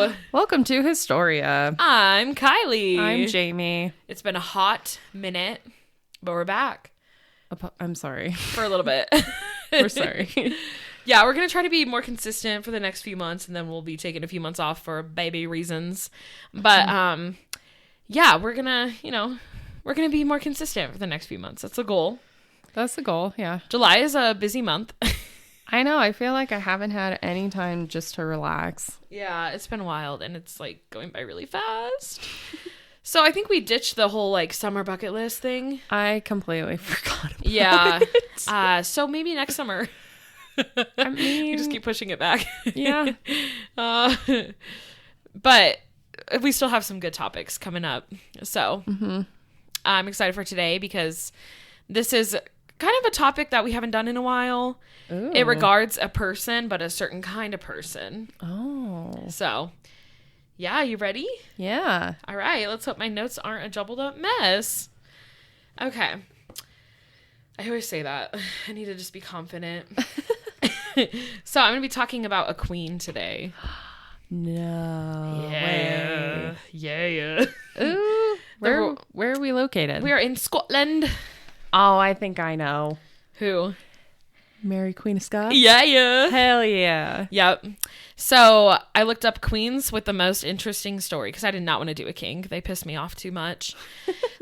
Hello. Welcome to Historia. I'm Kylie. I'm Jamie. It's been a hot minute, but we're back. I'm sorry. For a little bit. We're sorry. Yeah, we're going to try to be more consistent for the next few months, and then we'll be taking a few months off for baby reasons. But, yeah, we're going to be more consistent for the next few months. That's the goal. That's the goal, yeah. July is a busy month. I know. I feel like I haven't had any time just to relax. Yeah, it's been wild, and it's, like, going by really fast. So I think we ditched the whole, like, summer bucket list thing. I completely forgot about it. So maybe next summer. I mean... You just keep pushing it back. Yeah. But we still have some good topics coming up. So I'm excited for today because this is kind of a topic that we haven't done in a while. Ooh. It regards a person, but a certain kind of person. Oh. So, yeah, you ready? Yeah. All right, let's hope my notes aren't a jumbled up mess. Okay. I always say that. I need to just be confident. So I'm going to be talking about a queen today. No. Yeah. Way. Yeah. Ooh. Where are we located? We are in Scotland. Oh, I think I know. Who? Mary Queen of Scots? Yeah. Hell yeah. Yep. So I looked up queens with the most interesting story because I did not want to do a king. They pissed me off too much.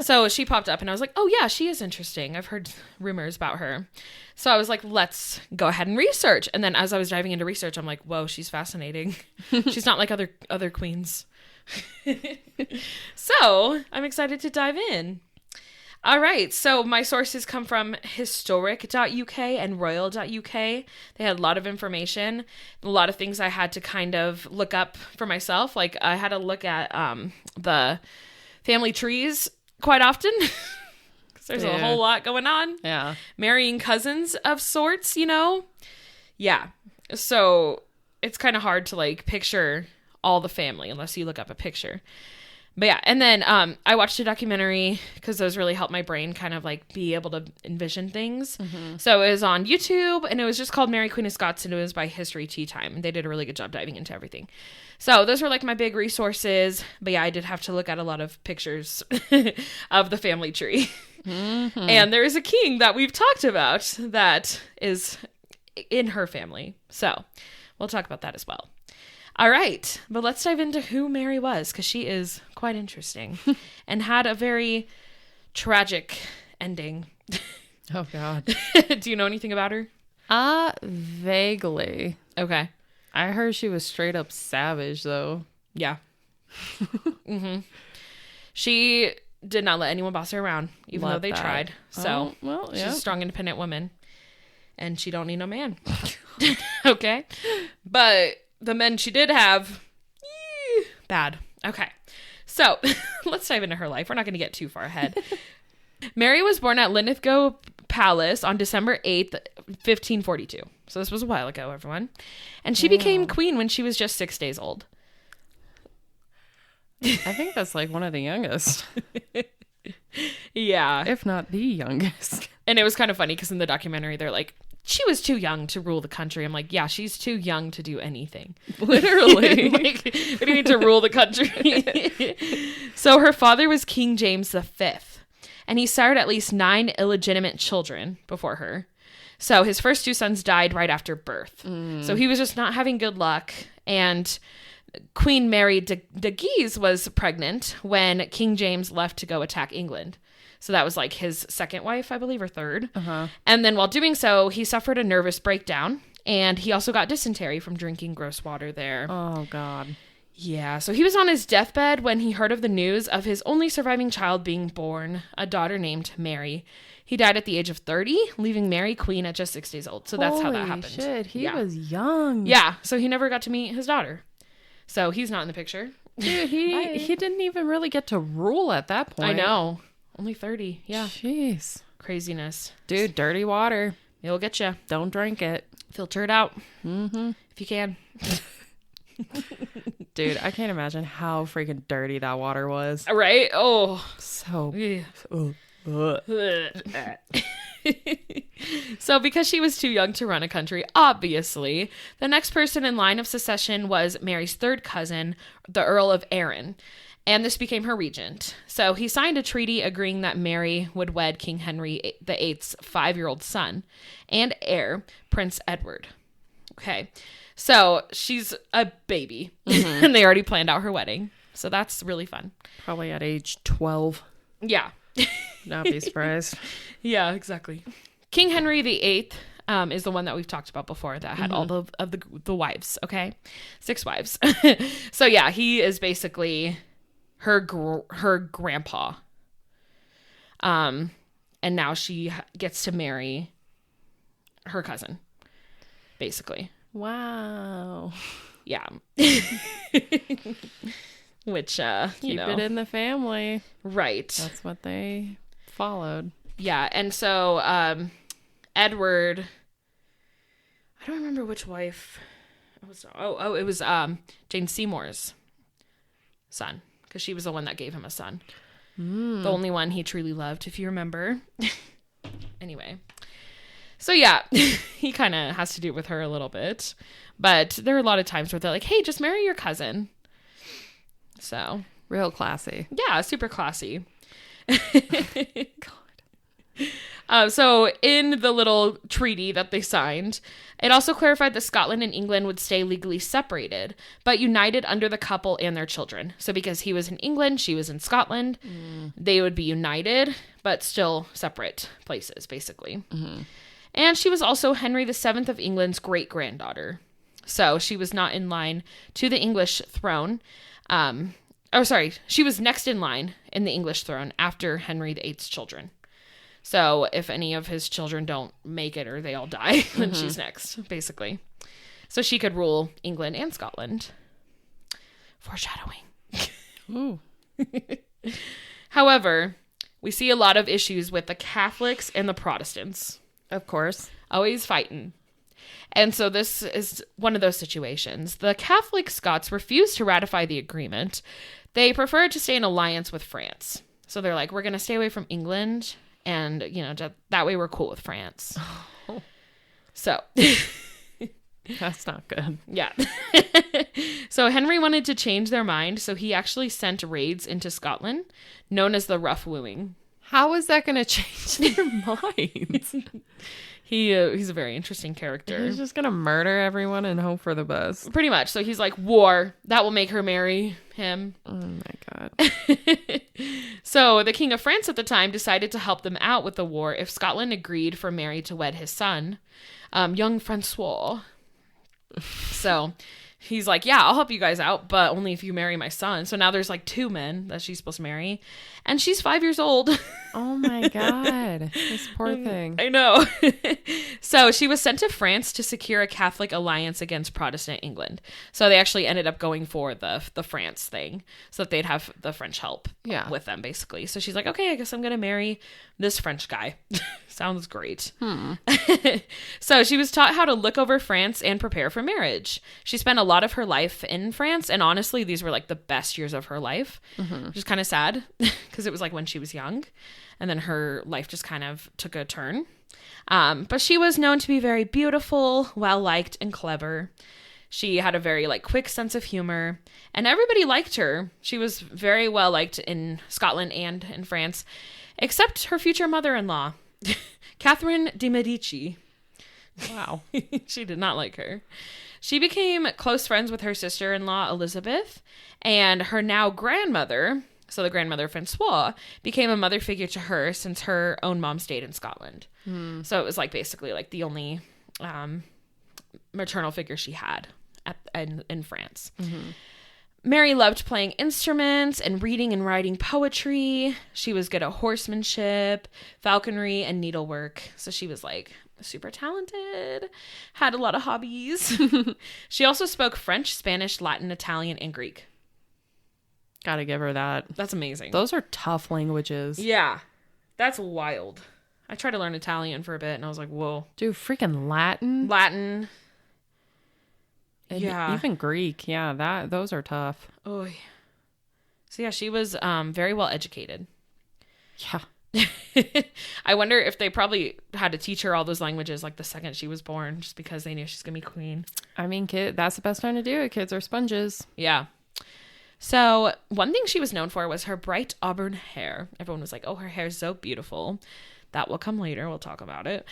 So she popped up and I was like, oh yeah, she is interesting. I've heard rumors about her. So I was like, let's go ahead and research. And then as I was diving into research, I'm like, whoa, she's fascinating. She's not like other queens. So I'm excited to dive in. All right, so my sources come from historic.uk and royal.uk. They had a lot of information, a lot of things I had to kind of look up for myself. Like I had to look at the family trees quite often because there's a whole lot going on. Yeah. Marrying cousins of sorts, you know? Yeah. So it's kind of hard to like picture all the family unless you look up a picture. But yeah, and then I watched a documentary because those really helped my brain kind of like be able to envision things. So it was on YouTube and it was just called Mary Queen of Scots and it was by History Tea Time. And they did a really good job diving into everything. So those were like my big resources. But yeah, I did have to look at a lot of pictures of the family tree. And there is a king that we've talked about that is in her family. So we'll talk about that as well. All right, but let's dive into who Mary was, because she is quite interesting and had a very tragic ending. Oh, God. Do you know anything about her? Vaguely. Okay. I heard she was straight up savage, though. Yeah. She did not let anyone boss her around, even though they tried. So, well, yeah. She's a strong, independent woman, and she don't need no man. Okay? But... the men she did have, bad. Okay. So let's dive into her life. We're not going to get too far ahead. Mary was born at Linlithgow Palace on December 8th, 1542. So this was a while ago, everyone. And she became queen when she was just 6 days old. I think that's like one of the youngest. Yeah. If not the youngest. And it was kind of funny because in the documentary, they're like, she was too young to rule the country. I'm like, yeah, she's too young to do anything. Literally. Like, we don't need to rule the country. So her father was King James V, and he sired at least 9 illegitimate children before her. So his first 2 sons died right after birth. So he was just not having good luck. And Queen Mary de Guise was pregnant when King James left to go attack England. So that was like his second wife, I believe, or third. And then while doing so, he suffered a nervous breakdown. And he also got dysentery from drinking gross water there. Oh, God. Yeah. So he was on his deathbed when he heard of the news of his only surviving child being born, a daughter named Mary. He died at the age of 30, leaving Mary queen at just 6 days old. So that's how that happened. Holy shit. He was young. Yeah. So he never got to meet his daughter. So he's not in the picture. Dude, he didn't even really get to rule at that point. I know. Only 30. Yeah. Jeez. Craziness. Dude, dirty water. It'll get you. Don't drink it. Filter it out. If you can. Dude, I can't imagine how freaking dirty that water was. Right? So So So because she was too young to run a country, obviously, the next person in line of succession was Mary's third cousin, the Earl of Arran, and this became her regent. So he signed a treaty agreeing that Mary would wed King Henry VIII's 5-year-old son and heir, Prince Edward. Okay, so she's a baby, and they already planned out her wedding. So that's really fun. Probably at age 12. Yeah. Not be surprised. Yeah, exactly. King Henry VIII is the one that we've talked about before that had all the wives, okay? 6 wives. So yeah, he is basically her grandpa. And now she gets to marry her cousin, basically. Wow. Yeah. Which, Keep it in the family. Right. That's what they followed. Yeah, and so Edward, I don't remember which wife it was. It was Jane Seymour's son, because she was the one that gave him a son. The only one he truly loved, if you remember. Anyway. So yeah, he kind of has to do with her a little bit. But there are a lot of times where they're like, hey, just marry your cousin. So. Real classy. Yeah, super classy. So in the little treaty that they signed, it also clarified that Scotland and England would stay legally separated, but united under the couple and their children. So because he was in England, she was in Scotland, they would be united, but still separate places, basically. And she was also Henry VII of England's great-granddaughter. So she was not in line to the English throne. She was next in line in the English throne after Henry VIII's children. So if any of his children don't make it or they all die, then she's next, basically. So she could rule England and Scotland. Foreshadowing. Ooh. However, we see a lot of issues with the Catholics and the Protestants. Of course. Always fighting. And so this is one of those situations. The Catholic Scots refused to ratify the agreement. They preferred to stay in alliance with France. So they're like, we're going to stay away from England, and, that way we're cool with France. Oh. So. That's not good. Yeah. So Henry wanted to change their mind, so he actually sent raids into Scotland, known as the Rough Wooing. How is that going to change their minds? He's a very interesting character. He's just going to murder everyone and hope for the best. Pretty much. So he's like, war. That will make her marry him. Oh, my God. So the King of France at the time decided to help them out with the war if Scotland agreed for Mary to wed his son, young Francois. So he's like, yeah, I'll help you guys out, but only if you marry my son. So now there's like 2 men that she's supposed to marry, and she's 5 years old. Oh my God. This poor thing. I know. So she was sent to France to secure a Catholic alliance against Protestant England. So they actually ended up going for the France thing, so that they'd have the French help with them, basically. So she's like, okay, I guess I'm going to marry this French guy. Sounds great. So she was taught how to look over France and prepare for marriage. She spent a lot of her life in France, and honestly, these were like the best years of her life, which is kind of sad because it was like when she was young, and then her life just kind of took a turn. But she was known to be very beautiful, well-liked, and clever. She had a very quick sense of humor, and everybody liked her. She was very well-liked in Scotland and in France, except her future mother-in-law, Catherine de' Medici. Wow. She did not like her. She became close friends with her sister-in-law, Elizabeth, and her now grandmother, so the grandmother Francois, became a mother figure to her since her own mom stayed in Scotland. So it was basically the only maternal figure she had in France. Mary loved playing instruments and reading and writing poetry. She was good at horsemanship, falconry, and needlework. So she was super talented, had a lot of hobbies. She also spoke French, Spanish, Latin, Italian, and Greek. Gotta give her that. That's amazing. Those are tough languages. Yeah. That's wild. I tried to learn Italian for a bit, and I was like, whoa. Dude, freaking Latin. And even Greek. Yeah, those are tough. Oh. So yeah, she was very well educated. Yeah. I wonder if they probably had to teach her all those languages like the second she was born, just because they knew she's gonna be queen. I mean, that's the best time to do it. Kids are sponges. Yeah. So one thing she was known for was her bright auburn hair. Everyone was like, oh, her hair is so beautiful. That will come later. We'll talk about it.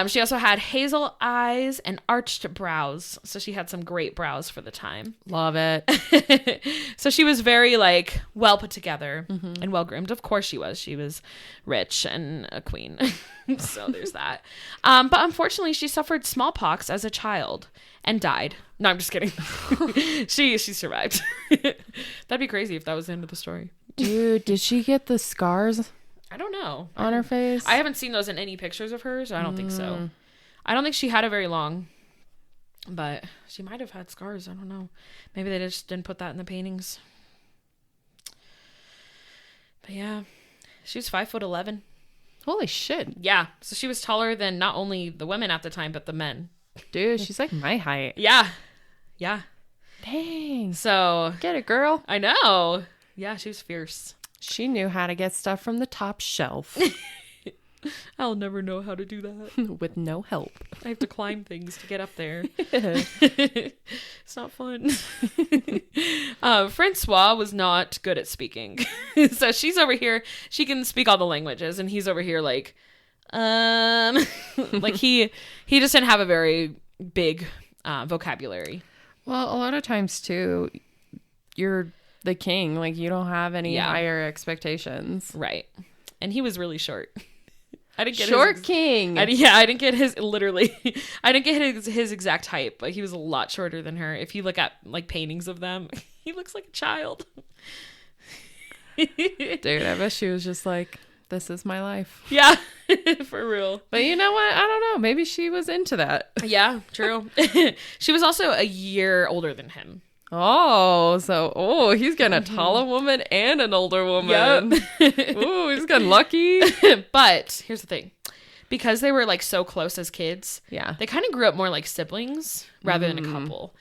She also had hazel eyes and arched brows. So she had some great brows for the time. Love it. So she was very like well put together and well groomed. Of course she was. She was rich and a queen. So there's that. But unfortunately she suffered smallpox as a child and died. No, I'm just kidding. She survived. That'd be crazy if that was the end of the story. Dude, did she get the scars I don't know. on her face? I haven't seen those in any pictures of her, so I don't think so. I don't think she had it very long, but she might have had scars. I don't know. Maybe they just didn't put that in the paintings. But yeah, she was 5'11". Holy shit. Yeah, so she was taller than not only the women at the time, but the men. Dude, she's like my height. Yeah. Yeah. Dang. So Get it, girl. I know. Yeah, she was fierce. She knew how to get stuff from the top shelf I'll never know how to do that. with no help. I have to climb things to get up there. It's not fun. Francois was not good at speaking. So she's over here. She can speak all the languages. And he's over here like, like he just didn't have a very big vocabulary. Well, a lot of times too, you're the king. Like you don't have any higher expectations. Right. And he was really short. I didn't get short king. I didn't get his literally. I didn't get his exact height, but he was a lot shorter than her. If you look at like paintings of them, he looks like a child. Dude, I bet she was just like, this is my life. Yeah, for real. But you know what? I don't know. Maybe she was into that. Yeah, true. She was also a year older than him. So he's getting a taller woman and an older woman. Yep. Ooh, he's getting lucky. But here's the thing. Because they were like so close as kids, they kind of grew up more like siblings rather than a couple.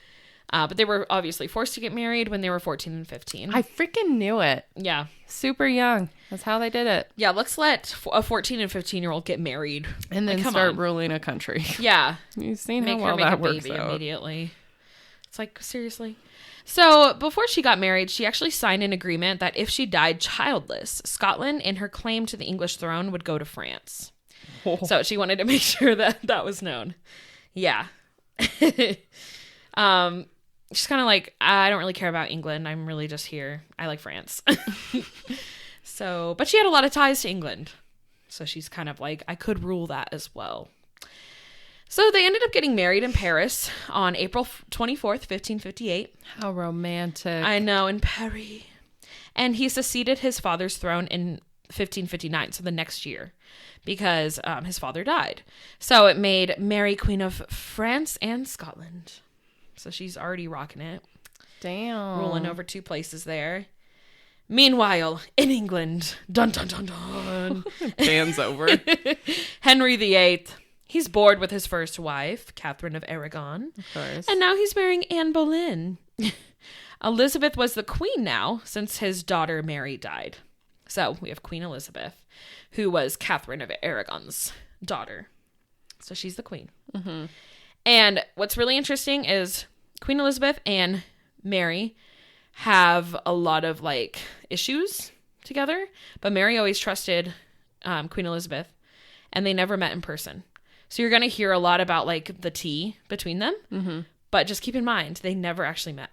But they were obviously forced to get married when they were 14 and 15. I freaking knew it. Yeah. Super young. That's how they did it. Yeah, let's let a 14 and 15-year-old get married. And then start ruling a country. Yeah. You've seen how well that works out. Immediately. It's like, seriously? So before she got married, she actually signed an agreement that if she died childless, Scotland and her claim to the English throne would go to France. Oh. So she wanted to make sure that that was known. Yeah. She's kind of like, I don't really care about England. I'm really just here. I like France. So, but she had a lot of ties to England. So she's kind of like, I could rule that as well. So they ended up getting married in Paris on April 24th, 1558. How romantic. I know, in Paris. And he succeeded his father's throne in 1559, so the next year, because his father died. So it made Mary Queen of France and Scotland. So she's already rocking it. Damn. Ruling over two places there. Meanwhile, in England, dun dun dun dun. Pan's over. Henry VIII. He's bored with his first wife, Catherine of Aragon. Of course. And now he's marrying Anne Boleyn. Elizabeth was the queen now, since his daughter Mary died. So we have Queen Elizabeth, who was Catherine of Aragon's daughter. So she's the queen. Mm-hmm. And what's really interesting is Queen Elizabeth and Mary have a lot of like issues together, but Mary always trusted Queen Elizabeth, and they never met in person. So you're going to hear a lot about like the tea between them, but just keep in mind, they never actually met.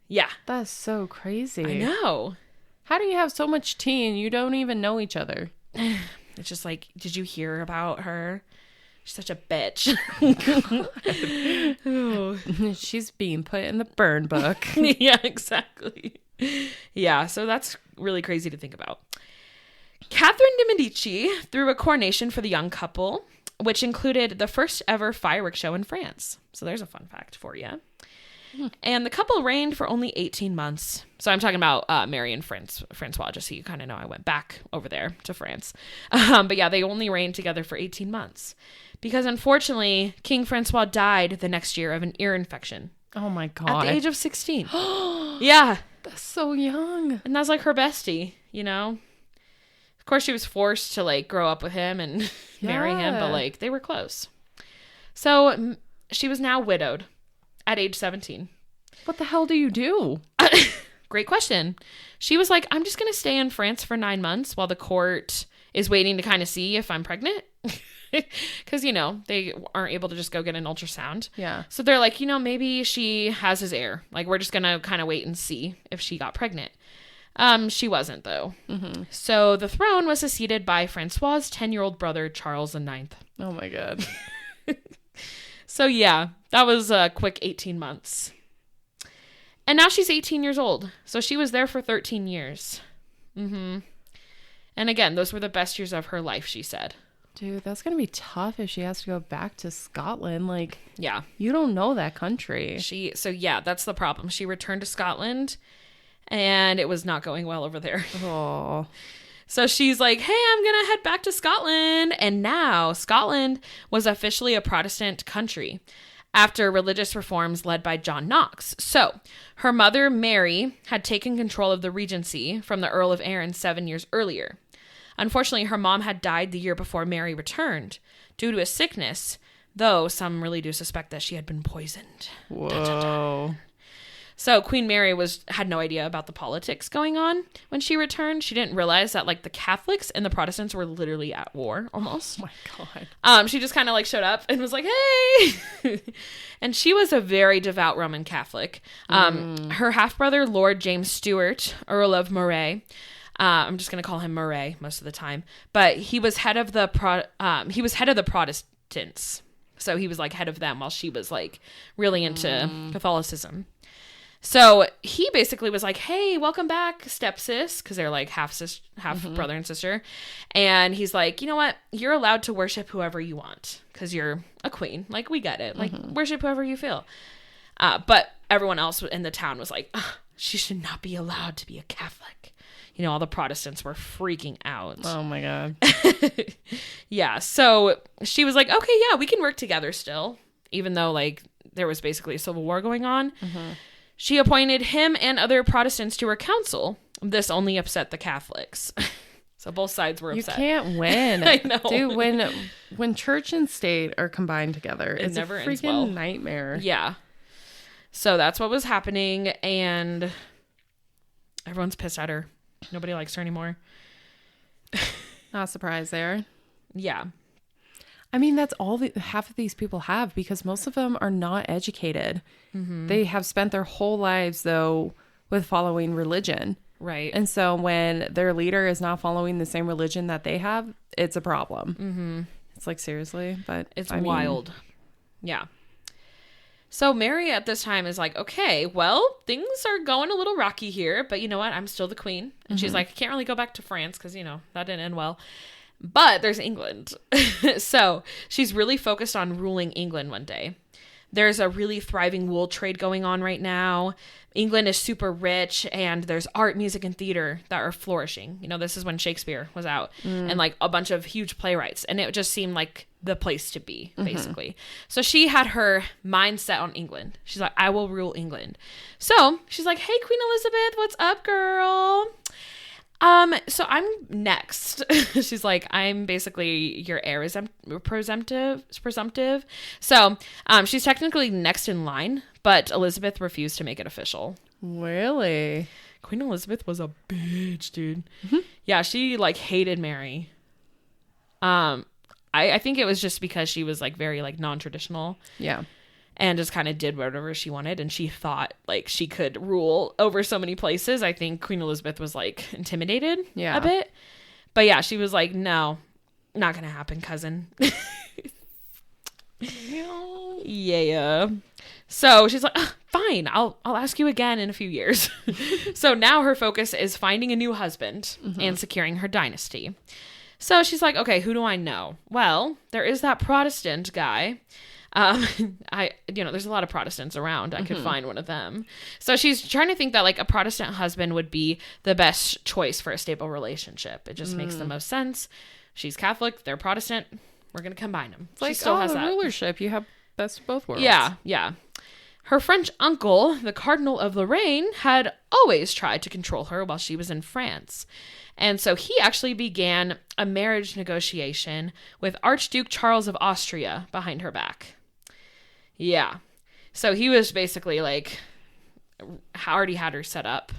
Yeah. That's so crazy. I know. How do you have so much tea and you don't even know each other? It's just like, did you hear about her? She's such a bitch. She's being put in the burn book. Yeah, exactly. Yeah, so that's really crazy to think about. Catherine de Medici threw a coronation for the young couple, which included the first ever fireworks show in France. So there's a fun fact for you. And the couple reigned for only 18 months. So I'm talking about Mary and Francois, just so you kind of know I went back over there to France. But yeah, they only reigned together for 18 months. Because unfortunately, King Francois died the next year of an ear infection. Oh my God. At the age of 16. Yeah. That's so young. And that's like her bestie, you know? course, she was forced to like grow up with him and marry him, but like they were close. So she was now widowed at age 17. What the hell do you do? Great question. She was like, I'm just going to stay in France for 9 months while the court is waiting to kind of see if I'm pregnant. Because, you know, they aren't able to just go get an ultrasound. Yeah. So they're like, you know, maybe she has his heir. Like, we're just going to kind of wait and see if she got pregnant. She wasn't, though. Mm-hmm. So the throne was succeeded by Francois's 10-year-old brother, Charles IX. Oh, my God. So, yeah, that was a quick 18 months. And now she's 18 years old. So she was there for 13 years. Mm-hmm. And again, those were the best years of her life, she said. Dude, that's going to be tough if she has to go back to Scotland. Like, yeah. You don't know that country. So, yeah, that's the problem. She returned to Scotland, and it was not going well over there. Oh. So she's like, hey, I'm going to head back to Scotland. And now Scotland was officially a Protestant country after religious reforms led by John Knox. So her mother, Mary, had taken control of the regency from the Earl of Arran 7 years earlier. Unfortunately, her mom had died the year before Mary returned due to a sickness, though some really do suspect that she had been poisoned. Whoa. Dun, dun, dun. So Queen Mary had no idea about the politics going on when she returned. She didn't realize that like the Catholics and the Protestants were literally at war almost. Oh my God. She just kind of like showed up and was like, hey. And she was a very devout Roman Catholic. Her half-brother, Lord James Stuart, Earl of Moray, I'm just going to call him Moray most of the time, but he was head of the Protestants. So he was like head of them while she was like really into Catholicism. So he basically was like, hey, welcome back, stepsis, because they're like half brother and sister. And he's like, you know what? You're allowed to worship whoever you want because you're a queen. Like, we get it. Like, worship whoever you feel. But everyone else in the town was like, she should not be allowed to be a Catholic. You know, all the Protestants were freaking out. Oh, my God. Yeah. So she was like, okay, yeah, we can work together still, even though, like, there was basically a civil war going on. Mm-hmm. She appointed him and other Protestants to her council. This only upset the Catholics. So both sides were upset. You can't win. I know. Dude, when church and state are combined together, it's never a ends freaking well. nightmare. Yeah. So that's what was happening, and everyone's pissed at her. Nobody likes her anymore. Not surprised there. Yeah. I mean, that's all half of these people have because most of them are not educated. Mm-hmm. They have spent their whole lives, though, with following religion. Right. And so when their leader is not following the same religion that they have, it's a problem. Mm-hmm. It's like, seriously? But it's wild. Yeah. So Mary at this time is like, okay, well, things are going a little rocky here, but you know what? I'm still the queen. And she's like, I can't really go back to France because, you know, that didn't end well. But there's England. So she's really focused on ruling England one day. There's a really thriving wool trade going on right now. England is super rich, and there's art, music, and theater that are flourishing. You know, this is when Shakespeare was out and like a bunch of huge playwrights, and it just seemed like the place to be, basically. So she had her mind set on England. She's like, I will rule England. So she's like, hey, Queen Elizabeth, what's up, girl? So I'm next. She's like, I'm basically your heir presumptive. So, she's technically next in line, but Elizabeth refused to make it official. Really? Queen Elizabeth was a bitch, dude. Mm-hmm. Yeah, she like hated Mary. I think it was just because she was like very like non-traditional. Yeah. And just kind of did whatever she wanted. And she thought like she could rule over so many places. I think Queen Elizabeth was like intimidated a bit. But yeah, she was like, no, not going to happen, cousin. Yeah. So she's like, fine, I'll ask you again in a few years. So now her focus is finding a new husband and securing her dynasty. So she's like, okay, who do I know? Well, there is that Protestant guy. There's a lot of Protestants around. I could find one of them. So she's trying to think that like a Protestant husband would be the best choice for a stable relationship. It just makes the most sense. She's Catholic, they're Protestant. We're going to combine them. It's like, the rulership. You have best of both worlds. Yeah. Her French uncle, the Cardinal of Lorraine, had always tried to control her while she was in France. And so he actually began a marriage negotiation with Archduke Charles of Austria behind her back. Yeah. So he was basically like, already had her set up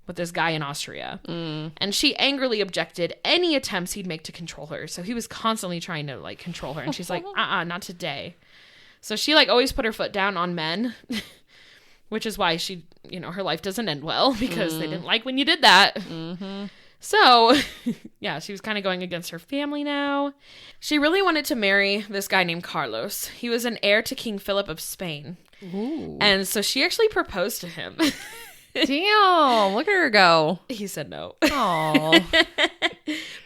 with this guy in Austria. And she angrily objected any attempts he'd make to control her. So he was constantly trying to like control her. And she's like, not today. So she like always put her foot down on men, which is why she, her life doesn't end well because they didn't like when you did that. Mm-hmm. So yeah, she was kind of going against her family now. She really wanted to marry this guy named Carlos. He was an heir to King Philip of Spain. Ooh. And so she actually proposed to him. Damn, look at her go. He said no. Aww.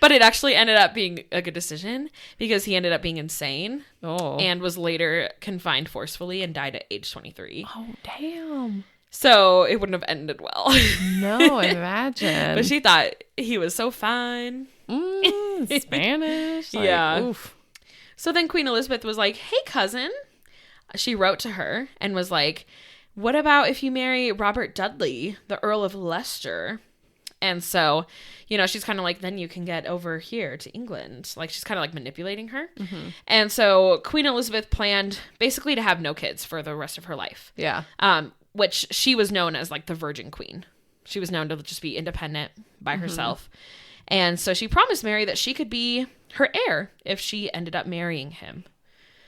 But it actually ended up being a good decision because he ended up being insane and was later confined forcefully and died at age 23. Oh, damn. So it wouldn't have ended well. No, imagine. But she thought he was so fine. Spanish. Like, yeah. Oof. So then Queen Elizabeth was like, hey, cousin. She wrote to her and was like, what about if you marry Robert Dudley, the Earl of Leicester? And so, she's kind of like, then you can get over here to England. Like, she's kind of like manipulating her. Mm-hmm. And so Queen Elizabeth planned basically to have no kids for the rest of her life. Yeah. Which she was known as like the Virgin Queen. She was known to just be independent by herself. And so she promised Mary that she could be her heir if she ended up marrying him.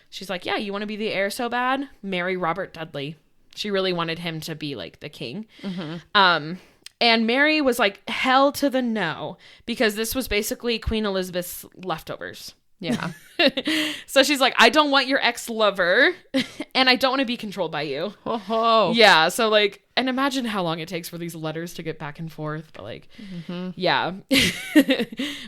She's like, yeah, you want to be the heir so bad? Marry Robert Dudley. She really wanted him to be like the king. Mm-hmm. And Mary was like, hell to the no, because this was basically Queen Elizabeth's leftovers. Yeah. So she's like, I don't want your ex-lover and I don't want to be controlled by you. Oh. Yeah. So like, and imagine how long it takes for these letters to get back and forth. But like, yeah.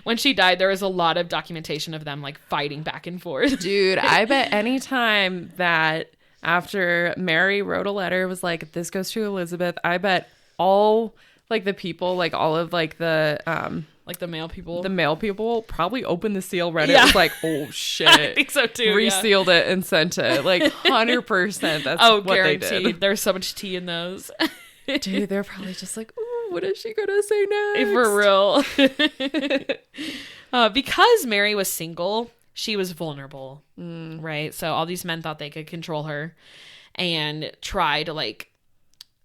When she died, there was a lot of documentation of them like fighting back and forth. Dude, I bet any time that after Mary wrote a letter, was like, this goes to Elizabeth, I bet all like the people, like all of like the like the male people probably opened the seal, read it, was like, oh shit. I think so too. Resealed it and sent it. Like 100%. That's what guaranteed. they did. There's so much tea in those. Dude, they're probably just like, ooh, what is she gonna say next? For real. Because Mary was single, she was vulnerable, right? So all these men thought they could control her and try to like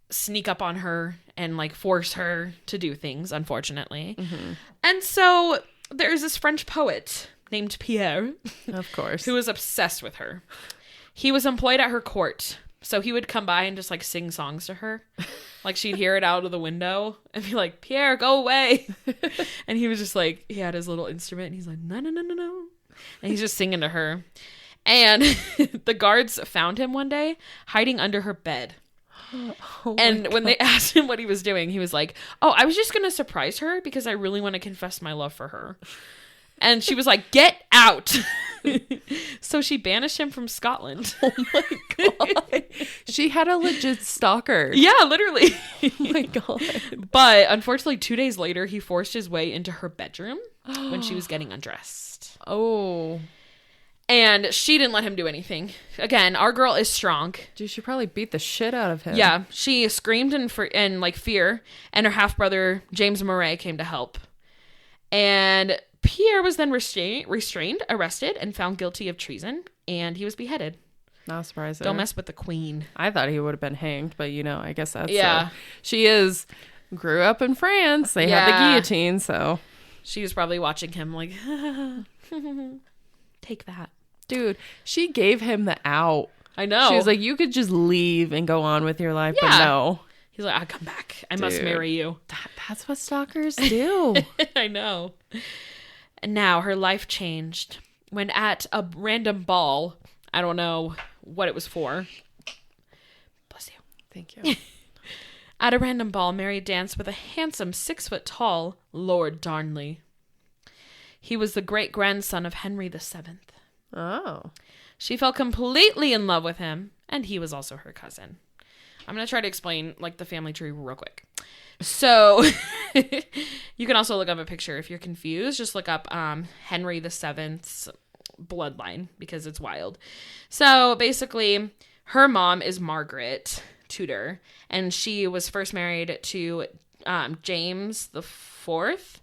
sneak up on her and like force her to do things, unfortunately. Mm-hmm. And so there's this French poet named Pierre, of course, who was obsessed with her. He was employed at her court, so he would come by and just like sing songs to her. Like she'd hear it out of the window and be like, Pierre, go away. And he was just like, he had his little instrument and he's like, no, no, no, no, no. And he's just singing to her. And the guards found him one day hiding under her bed. Oh, and when they asked him what he was doing, he was like, oh, I was just going to surprise her because I really want to confess my love for her. And she was like, get out. So she banished him from Scotland. Oh my God. She had a legit stalker. Yeah, literally. Oh my God. But unfortunately, 2 days later, he forced his way into her bedroom when she was getting undressed. Oh. And she didn't let him do anything. Again, our girl is strong. Dude, she probably beat the shit out of him. Yeah, she screamed in like fear, and her half-brother, James Murray, came to help. And Pierre was then restrained, arrested, and found guilty of treason, and he was beheaded. Not surprising. Don't mess with the queen. I thought he would have been hanged, but I guess that's... Yeah. She grew up in France. They had the guillotine, so... She was probably watching him like, take that. Dude, she gave him the out. I know. She was like, you could just leave and go on with your life, but no. He's like, I'll come back. I must marry you. That's what stalkers do. I know. And now her life changed when at a random ball, I don't know what it was for. Bless you. Thank you. At a random ball, Mary danced with a handsome 6-foot-tall Lord Darnley. He was the great-grandson of Henry VII. Oh. She fell completely in love with him, and he was also her cousin. I'm going to try to explain, like, the family tree real quick. So, you can also look up a picture if you're confused. Just look up Henry VII's bloodline, because it's wild. So, basically, Her mom is Margaret Tudor, and she was first married to James the Fourth,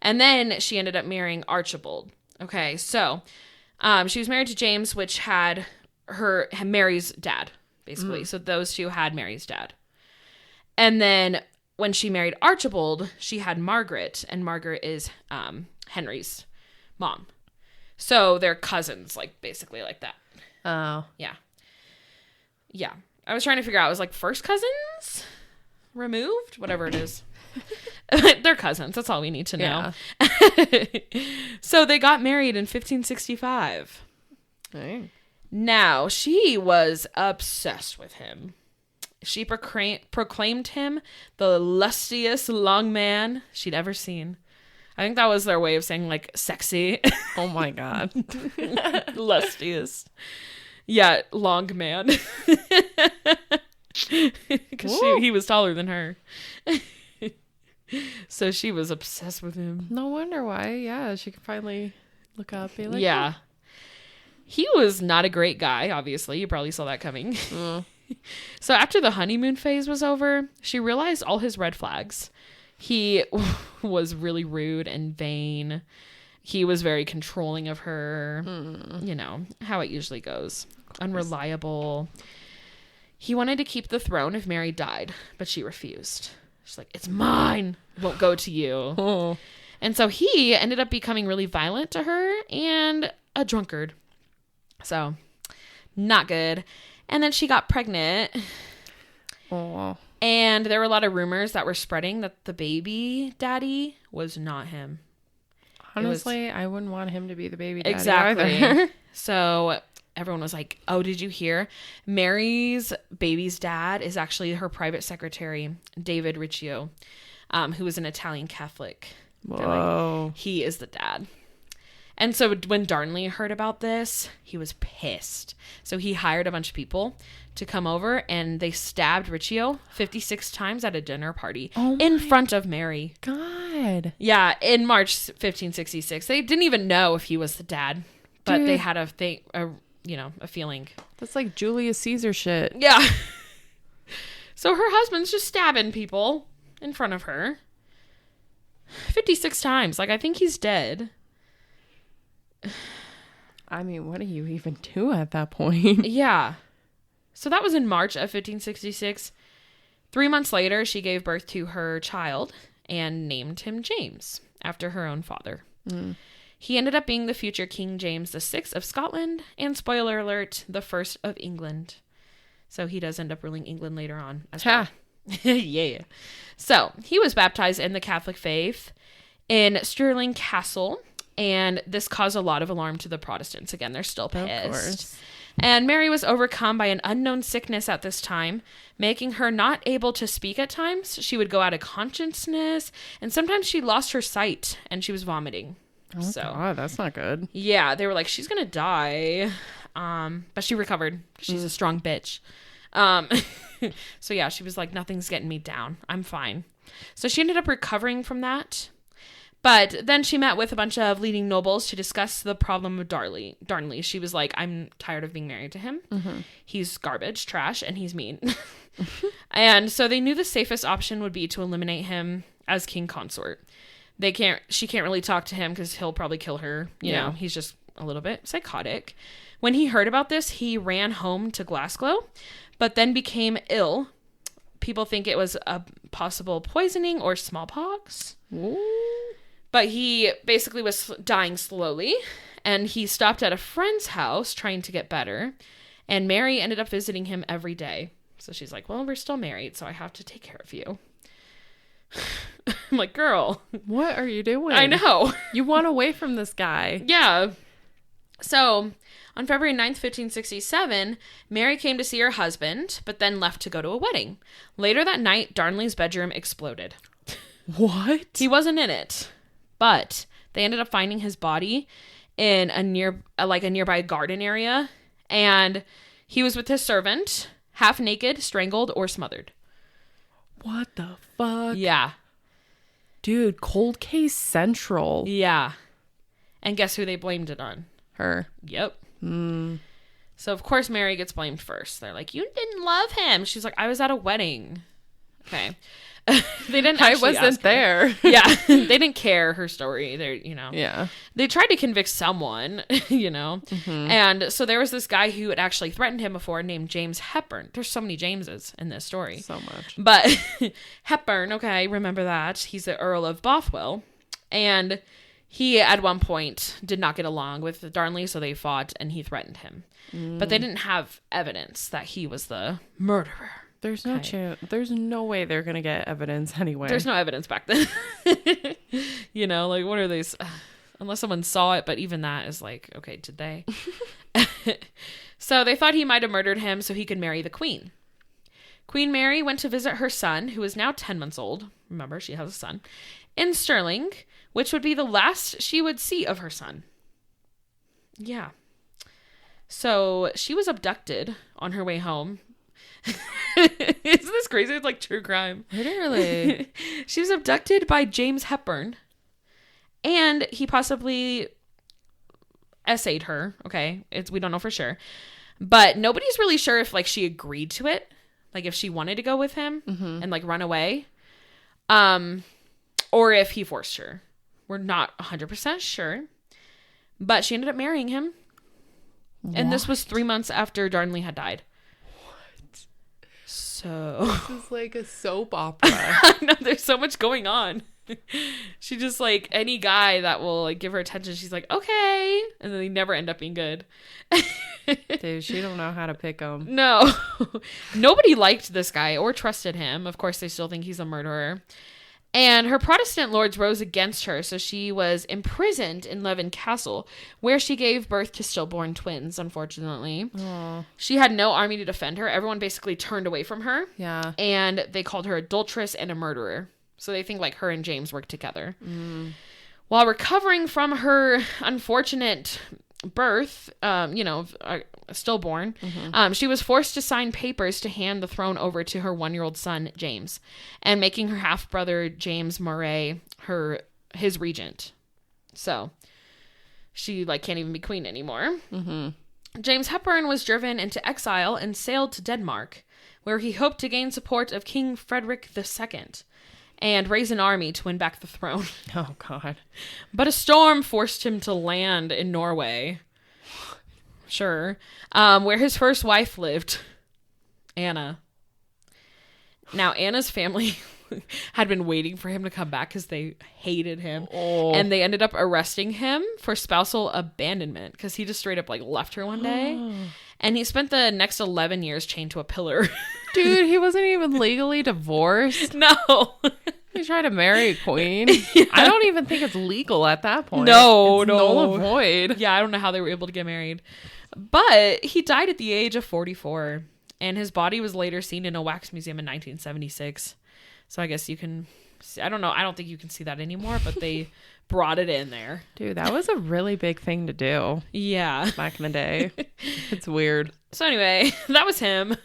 and then she ended up marrying Archibald. Okay, so she was married to James, which had Mary's dad, basically. So those two had Mary's dad. And then when she married Archibald, she had Margaret, and Margaret is Henry's mom. So they're cousins, like basically like that. Oh. Yeah. Yeah. I was trying to figure out, I was like, first cousins? Removed? Whatever it is. They're cousins. That's all we need to know. Yeah. So they got married in 1565. Dang. Now, she was obsessed with him. She proclaimed him the lustiest long man she'd ever seen. I think that was their way of saying, like, sexy. Oh, my God. Lustiest. Yeah, long man. Because he was taller than her. So she was obsessed with him. No wonder why. Yeah, she could finally look up and be like, yeah. Oh. He was not a great guy, obviously. You probably saw that coming. So after the honeymoon phase was over, she realized all his red flags. He was really rude and vain. He was very controlling of her. You know, how it usually goes. Unreliable. He wanted to keep the throne if Mary died, but she refused. She's like, it's mine. It won't go to you. Oh. And so he ended up becoming really violent to her and a drunkard. So, not good. And then she got pregnant. Oh. And there were a lot of rumors that were spreading that the baby daddy was not him. Honestly, I wouldn't want him to be the baby daddy exactly. either. So everyone was like, oh, did you hear? Mary's baby's dad is actually her private secretary, David Riccio, who was an Italian Catholic. Whoa. Like, he is the dad. And so when Darnley heard about this, he was pissed. So he hired a bunch of people to come over, and they stabbed Riccio 56 times at a dinner party in front of Mary. God. Yeah, in March 1566. They didn't even know if he was the dad, but they had a feeling. That's like Julius Caesar shit. Yeah. So her husband's just stabbing people in front of her 56 times. Like, I think he's dead. I mean, what do you even do at that point? Yeah. So that was in March of 1566. 3 months later, she gave birth to her child and named him James, after her own father. He ended up being the future King James VI of Scotland, and spoiler alert, the first of England. So he does end up ruling England later on as well. Yeah. So he was baptized in the Catholic faith in Stirling Castle, and this caused a lot of alarm to the Protestants. Again, they're still pissed. Of course. And Mary was overcome by an unknown sickness at this time, making her not able to speak at times. She would go out of consciousness, and sometimes she lost her sight, and she was vomiting. Oh, God, that's not good. Yeah, they were like, she's going to die. But she recovered. She's a strong bitch. So yeah, she was like, nothing's getting me down. I'm fine. So she ended up recovering from that. But then she met with a bunch of leading nobles to discuss the problem of Darnley. She was like, I'm tired of being married to him. He's garbage, trash, and he's mean. And so they knew the safest option would be to eliminate him as king consort. She can't really talk to him because he'll probably kill her. You know, he's just a little bit psychotic. When he heard about this, he ran home to Glasgow, but then became ill. People think it was a possible poisoning or smallpox. Ooh. But he basically was dying slowly, and he stopped at a friend's house trying to get better, and Mary ended up visiting him every day. So she's like, well, we're still married, so I have to take care of you. I'm like, girl. What are you doing? I know. You want away from this guy. Yeah. So on February 9th, 1567, Mary came to see her husband, but then left to go to a wedding. Later that night, Darnley's bedroom exploded. What? He wasn't in it. But they ended up finding his body in a nearby garden area, and he was with his servant, half naked, strangled, or smothered. What the fuck? Yeah. Dude, cold case central. Yeah. And guess who they blamed it on? Her. Yep. So, of course, Mary gets blamed first. They're like, you didn't love him. She's like, I was at a wedding. Okay. They didn't I actually wasn't ask her. there. Yeah. They didn't care her story. They're, Yeah. They tried to convict someone, And so there was this guy who had actually threatened him before named James Hepburn. There's so many Jameses in this story. So much. But Hepburn, okay, remember that. He's the Earl of Bothwell. And he, at one point, did not get along with Darnley, so they fought, and he threatened him. But they didn't have evidence that he was the murderer. There's no chance. There's no way they're going to get evidence anyway. There's no evidence back then. What are these? Unless someone saw it, but even that is like, okay, did they? So they thought he might have murdered him so he could marry the queen. Queen Mary went to visit her son, who is now 10 months old. Remember, she has a son. In Stirling, which would be the last she would see of her son. Yeah. So she was abducted on her way home. Isn't this crazy? It's like true crime. Literally. She was abducted by James Hepburn. And he possibly essayed her. Okay. We don't know for sure. But nobody's really sure if she agreed to it. Like if she wanted to go with him and run away. Or if he forced her. We're not 100% sure. But she ended up marrying him. What? And this was 3 months after Darnley had died. What? So this is like a soap opera. I know, there's so much going on. She just any guy that will give her attention, she's like, okay, and then they never end up being good. Dude, she don't know how to pick them. No. Nobody liked this guy or trusted him. Of course, they still think he's a murderer. And her Protestant lords rose against her, so she was imprisoned in Leven Castle, where she gave birth to stillborn twins, unfortunately. Aww. She had no army to defend her. Everyone basically turned away from her. Yeah. And they called her adulteress and a murderer. So they think her and James worked together. While recovering from her unfortunate birth, stillborn, she was forced to sign papers to hand the throne over to her 1-year-old son, James, and making her half-brother, James Moray, his regent. So she can't even be queen anymore. James Hepburn was driven into exile and sailed to Denmark, where he hoped to gain support of King Frederick II and raise an army to win back the throne. Oh, God. But a storm forced him to land in Norway. Sure. Where his first wife lived, Anna. Now, Anna's family had been waiting for him to come back because they hated him. Oh. And they ended up arresting him for spousal abandonment because he just straight up left her one day. And he spent the next 11 years chained to a pillar. Dude, he wasn't even legally divorced. No. He tried to marry a queen. Yeah. I don't even think it's legal at that point. No, it's no. null and void. Yeah, I don't know how they were able to get married. But he died at the age of 44. And his body was later seen in a wax museum in 1976. So I guess you can... I don't know. I don't think you can see that anymore, but they brought it in there. Dude, that was a really big thing to do. Yeah. Back in the day. It's weird. So anyway, that was him.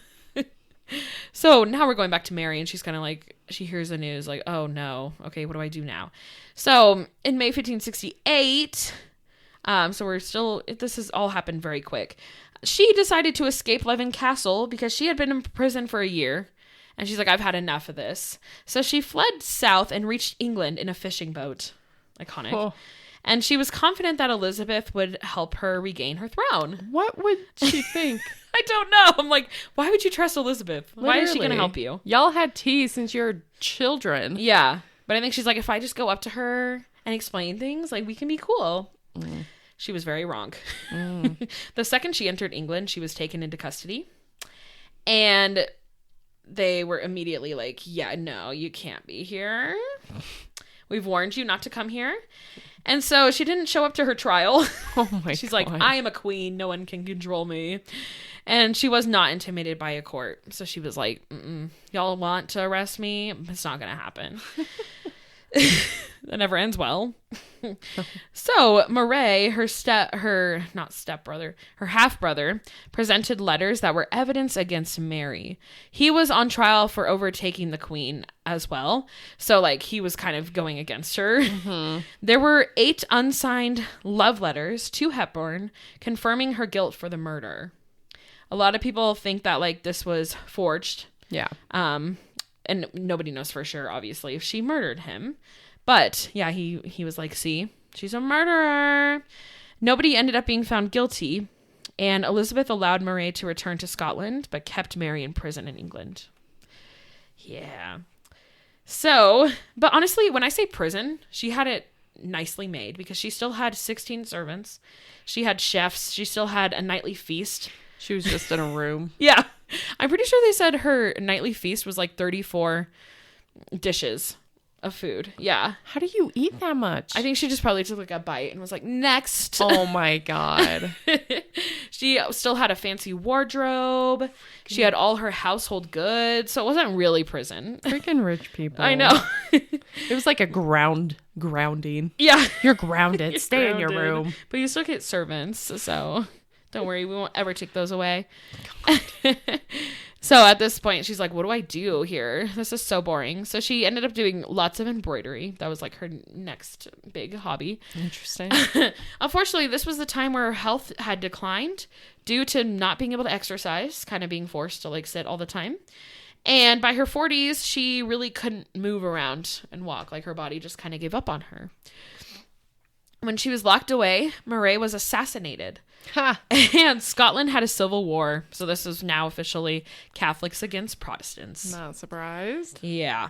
So now we're going back to Mary, and she's kind of she hears the news, oh no, okay, what do I do now? So in May 1568, this has all happened very quick. She decided to escape Leven Castle because she had been in prison for a year. And she's like, I've had enough of this. So she fled south and reached England in a fishing boat. Iconic. Oh. And she was confident that Elizabeth would help her regain her throne. What would she think? I don't know. I'm like, why would you trust Elizabeth? Literally. Why is she going to help you? Y'all had tea since you're children. Yeah. But I think she's like, if I just go up to her and explain things, we can be cool. She was very wrong. The second she entered England, she was taken into custody. And... they were immediately yeah, no, you can't be here. We've warned you not to come here. And so she didn't show up to her trial. Oh my She's God. I am a queen. No one can control me. And she was not intimidated by a court. So she was like, y'all want to arrest me? It's not going to happen. That never ends well. So Moray, her half-brother, presented letters that were evidence against Mary. He was on trial for overtaking the queen as well. So he was kind of going against her. There were 8 unsigned love letters to Hepburn confirming her guilt for the murder. A lot of people think that like this was forged. Yeah. And nobody knows for sure, obviously, if she murdered him. But yeah, he was like, see, she's a murderer. Nobody ended up being found guilty. And Elizabeth allowed Murray to return to Scotland, but kept Mary in prison in England. Yeah. So, but honestly, when I say prison, she had it nicely made because she still had 16 servants. She had chefs. She still had a nightly feast. She was just in a room. Yeah. I'm pretty sure they said her nightly feast was like 34 dishes of food. Yeah. How do you eat that much? I think she just probably took like a bite and was like, next. Oh my God. She still had a fancy wardrobe. She had all her household goods. So it wasn't really prison. Freaking rich people. I know. It was like a grounding. Yeah. You're grounded. Stay in your room. But you still get servants. So don't worry. We won't ever take those away. So at this point, she's like, what do I do here? This is so boring. So she ended up doing lots of embroidery. That was like her next big hobby. Interesting. Unfortunately, this was the time where her health had declined due to not being able to exercise, kind of being forced to like sit all the time. And by her 40s, she really couldn't move around and walk. Like her body just kind of gave up on her. When she was locked away, Murray was assassinated. Ha. And Scotland had a civil war. So this is now officially Catholics against Protestants. Not surprised. Yeah.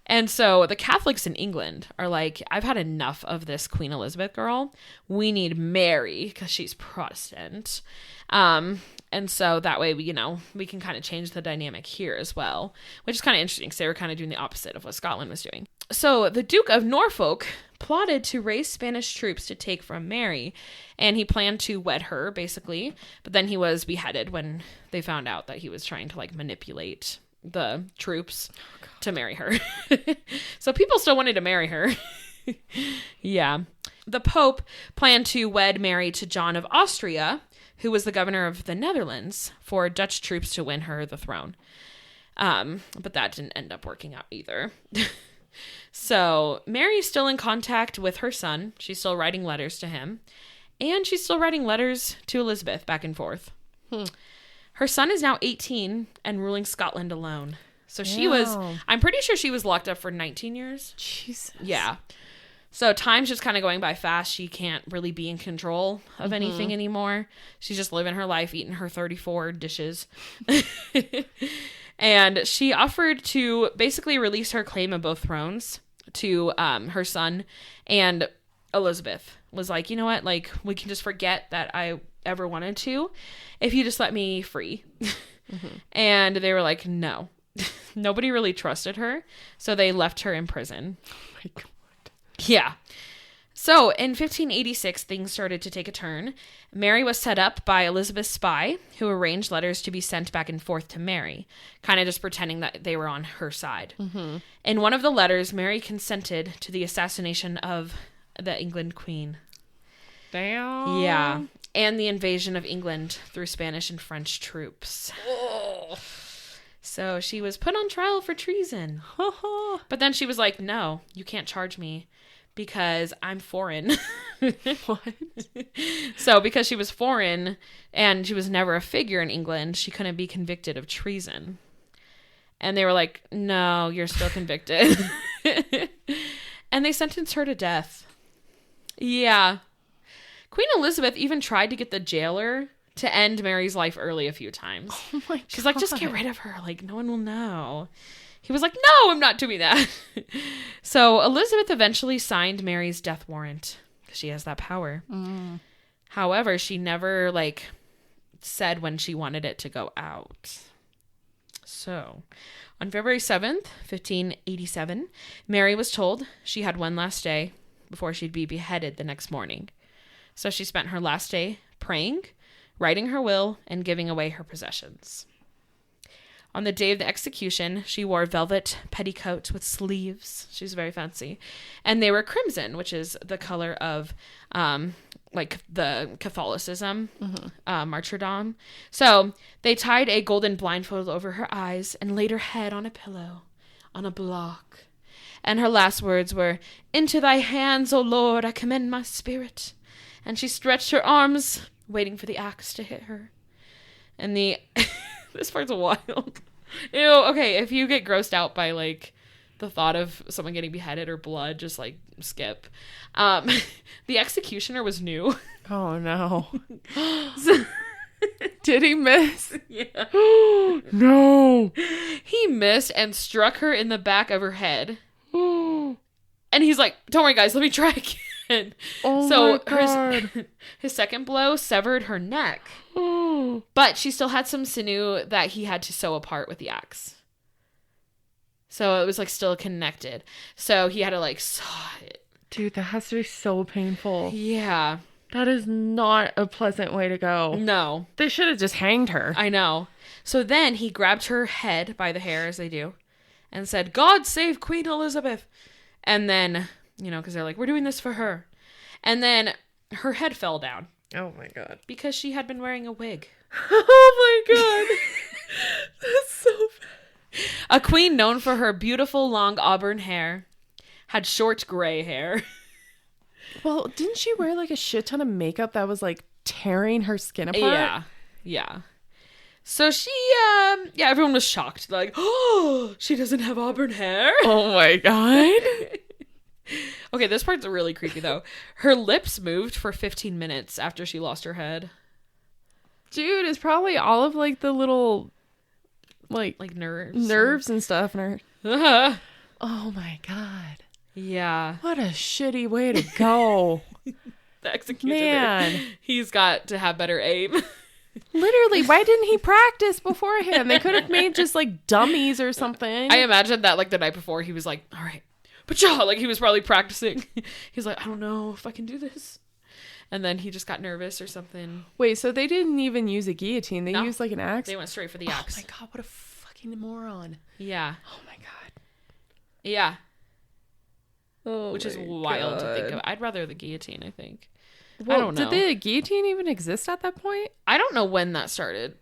And so the Catholics in England are like, I've had enough of this Queen Elizabeth girl. We need Mary because she's Protestant. And so that way, we can kind of change the dynamic here as well, which is kind of interesting because they were kind of doing the opposite of what Scotland was doing. So the Duke of Norfolk plotted to raise Spanish troops to take from Mary, and he planned to wed her, basically. But then he was beheaded when they found out that he was trying to like manipulate the troops to marry her. So people still wanted to marry her. Yeah. The Pope planned to wed Mary to John of Austria, who was the governor of the Netherlands, for Dutch troops to win her the throne. But that didn't end up working out either. So Mary's still in contact with her son. She's still writing letters to him. And she's still writing letters to Elizabeth back and forth. Her son is now 18 and ruling Scotland alone. So I'm pretty sure she was locked up for 19 years. Jesus. Yeah. So time's just kind of going by fast. She can't really be in control of anything anymore. She's just living her life, eating her 34 dishes. And she offered to basically release her claim of both thrones to her son. And Elizabeth was like, you know what? Like, we can just forget that I ever wanted to if you just let me free. And they were like, no. Nobody really trusted her. So they left her in prison. Oh my God. Yeah. So in 1586, things started to take a turn. Mary was set up by Elizabeth's spy, who arranged letters to be sent back and forth to Mary, kind of just pretending that they were on her side. In one of the letters, Mary consented to the assassination of the England Queen. Damn. Yeah. And the invasion of England through Spanish and French troops. So she was put on trial for treason. But then she was like, no, you can't charge me because I'm foreign. What? So because she was foreign and she was never a figure in England, she couldn't be convicted of treason. And they were like, no, you're still convicted. And they sentenced her to death. Yeah. Queen Elizabeth even tried to get the jailer to end Mary's life early a few times. Oh my God. She's like, just get rid of her. Like, no one will know. He was like, no, I'm not doing that. So Elizabeth eventually signed Mary's death warrant because she has that power. However, she never said when she wanted it to go out. So on February 7th, 1587, Mary was told she had one last day before she'd be beheaded the next morning. So she spent her last day praying, writing her will, and giving away her possessions. On the day of the execution, she wore velvet petticoat with sleeves. She was very fancy. And they were crimson, which is the color of the Catholicism martyrdom. So they tied a golden blindfold over her eyes and laid her head on a pillow, on a block. And her last words were, "Into thy hands, O Lord, I commend my spirit." And she stretched her arms, waiting for the axe to hit her. And the this part's wild. Ew, okay, if you get grossed out by like the thought of someone getting beheaded or blood, just like skip. The executioner was new. Oh no. Did he miss? Yeah. No. He missed and struck her in the back of her head. And he's like, don't worry, guys, let me try again. Oh so my God. His second blow severed her neck. But she still had some sinew that he had to sew apart with the axe. So it was like still connected. So he had to like saw it. Dude, that has to be so painful. Yeah. That is not a pleasant way to go. No. They should have just hanged her. I know. So then he grabbed her head by the hair, as they do, and said, God save Queen Elizabeth. And then, you know, because they're like, we're doing this for her. And then her head fell down. Oh my God. Because she had been wearing a wig. Oh my God. That's so bad. A queen known for her beautiful long auburn hair had short gray hair. Well, didn't she wear like a shit ton of makeup that was like tearing her skin apart? Yeah. Yeah. So she, everyone was shocked. Like, oh, she doesn't have auburn hair. Oh my God. Okay, this part's really creepy though. Her lips moved for 15 minutes after she lost her head. Dude, it's probably all of like the little like nerves and stuff in her. Oh my God. Yeah. What a shitty way to go. The executioner. Man. He's got to have better aim. Literally, why didn't he practice beforehand? They could have made just like dummies or something. I imagine that like the night before he was like, all right, but yeah, like he was probably practicing. He's like, I don't know if I can do this. And then he just got nervous or something. Wait, so they didn't even use a guillotine. They used like an axe? They went straight for the axe. Oh my God, what a fucking moron. Yeah. Oh my God. Yeah. Oh, which is wild to think of. I'd rather the guillotine, I think. Well, I don't know. Did the guillotine even exist at that point? I don't know when that started.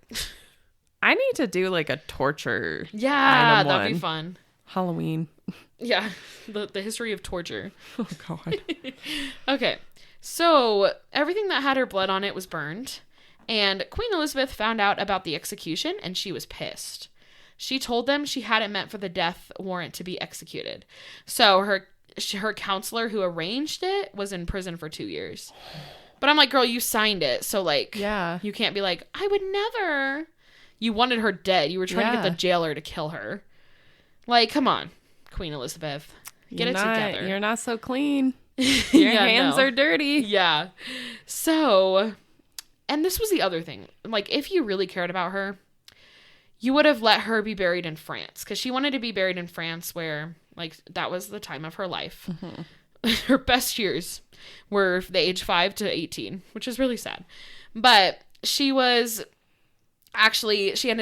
I need to do like a torture. Yeah, that'd be fun. Halloween. Yeah, the history of torture. Oh God. Okay, so everything that had her blood on it was burned, and Queen Elizabeth found out about the execution, and she was pissed. She told them she had it meant for the death warrant to be executed. So her counselor who arranged it was in prison for 2 years. But I'm like, girl, you signed it. So like, yeah, you can't be like, I would never. You wanted her dead. You were trying to get the jailer to kill her. Like, come on, Queen Elizabeth. Get it together. You're not so clean. Your hands are dirty. Yeah. So, and this was the other thing. Like, if you really cared about her, you would have let her be buried in France. Because she wanted to be buried in France where... like, that was the time of her life. Mm-hmm. Her best years were the age 5 to 18, which is really sad. But she ended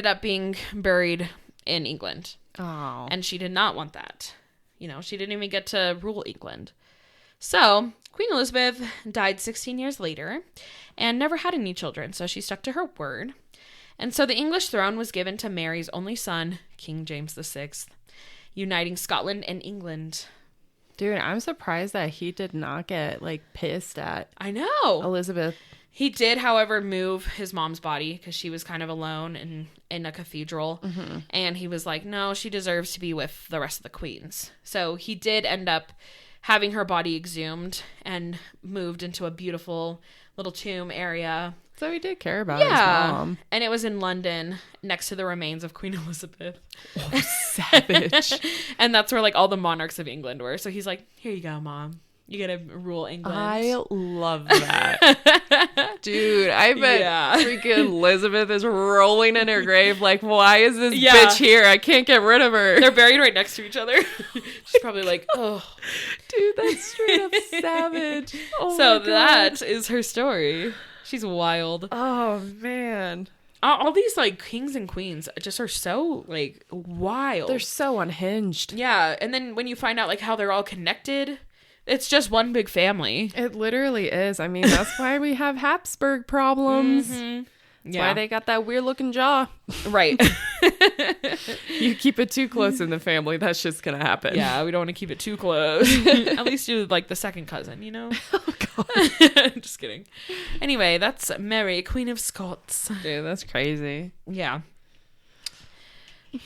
up being buried in England. Oh. And she did not want that. You know, she didn't even get to rule England. So, Queen Elizabeth died 16 years later and never had any children, so she stuck to her word. And so the English throne was given to Mary's only son, King James VI. Uniting Scotland and England. Dude, I'm surprised that he did not get like pissed at Elizabeth. He did, however, move his mom's body because she was kind of alone in a cathedral. Mm-hmm. And he was like, no, she deserves to be with the rest of the queens. So he did end up having her body exhumed and moved into a beautiful little tomb area. So he did care about his mom. And it was in London next to the remains of Queen Elizabeth. Oh, savage. And that's where like all the monarchs of England were. So he's like, here you go, Mom. You get to rule England. I love that. Dude, I bet freaking Elizabeth is rolling in her grave like, why is this bitch here? I can't get rid of her. They're buried right next to each other. She's probably like, oh. Dude, that's straight up savage. Oh so that is her story. She's wild. Oh, man. All these, like, kings and queens just are so, like, wild. They're so unhinged. Yeah, and then when you find out, like, how they're all connected, it's just one big family. It literally is. I mean, that's why we have Habsburg problems. Mm-hmm. That's why they got that weird-looking jaw. Right. You keep it too close in the family, that's just going to happen. Yeah, we don't want to keep it too close. At least do, like, the second cousin, you know? Oh, God. Just kidding. Anyway, that's Mary, Queen of Scots. Dude, that's crazy. Yeah.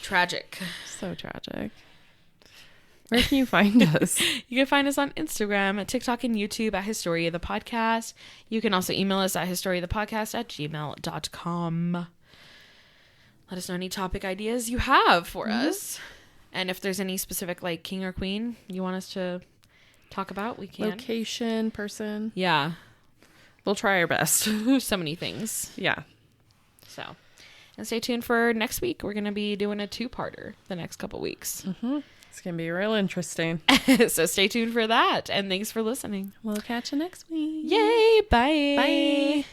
Tragic. So tragic. Where can you find us? You can find us on Instagram, at TikTok, and YouTube at Historia the Podcast. You can also email us at historiathepodcast@gmail.com. Let us know any topic ideas you have for us. And if there's any specific, like, king or queen you want us to talk about, we can. Location, person. Yeah. We'll try our best. So many things. Yeah. So, and stay tuned for next week. We're going to be doing a 2-parter the next couple weeks. It's going to be real interesting. So stay tuned for that. And thanks for listening. We'll catch you next week. Yay. Bye. Bye.